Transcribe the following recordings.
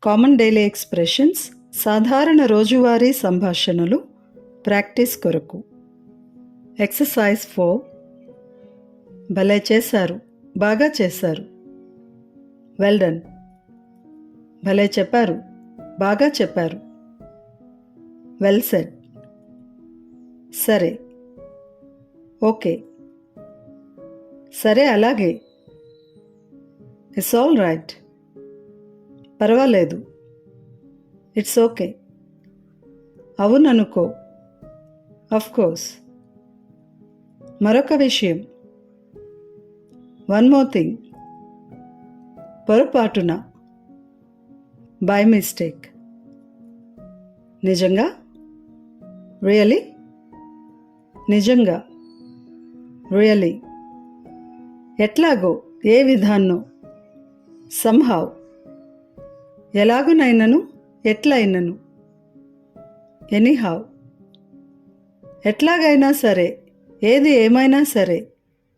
Common daily expressions సాధారణ రోజువారీ సంభాషణలు ప్రాక్టీస్ కొరకు. ఎక్సర్సైజ్ 4. భలే చేశారు, బాగా చేశారు. Well done. భలే చెప్పారు, బాగా చెప్పారు. Well said. సరే. ఓకే. సరే అలాగే. It's all right. పర్వాలేదు. It's okay. అవుననుకో. Of course. మరొక విషయం. One more thing. పొరపాటున. By mistake. నిజంగా. రియలీ. నిజంగా. రియలీ. ఎట్లాగో, ఏ విధాన్నో. సంహౌ. ఎలాగునైనను, ఎట్లయినను. ఎనీహౌ. ఎట్లాగైనా సరే, ఏది ఏమైనా సరే,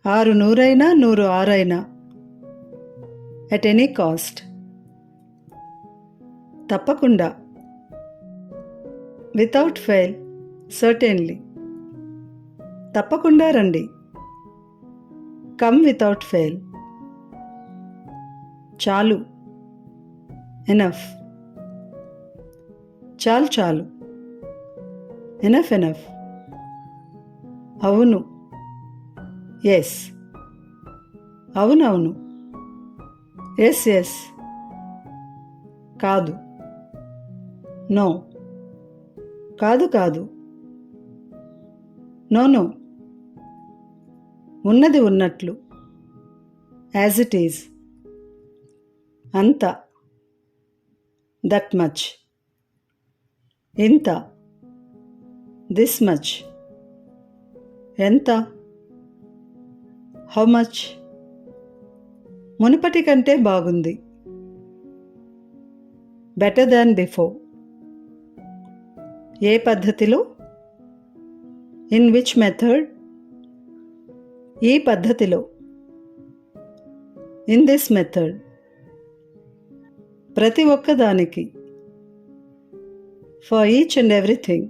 6 100 100 6. At any cost. తప్పకుండా. Without fail. సర్టెన్లీ. తప్పకుండా రండి. Come without fail. చాలు. ఎనఫ్. చాలు చాలు. Enough enough. అవును. ఎస్. అవునవును. Yes yes. కాదు. నో. కాదు కాదు. No no. ఉన్నది ఉన్నట్లు. As it is. అంత. That much. ఇంత. This much. ఎంత. How much. మునుపటి కంటే బాగుంది. Better than before. ఏ పద్ధతిలో. In which method. ఈ పద్ధతిలో. In this method. ప్రతి ఒక్కదానికి. For each and everything.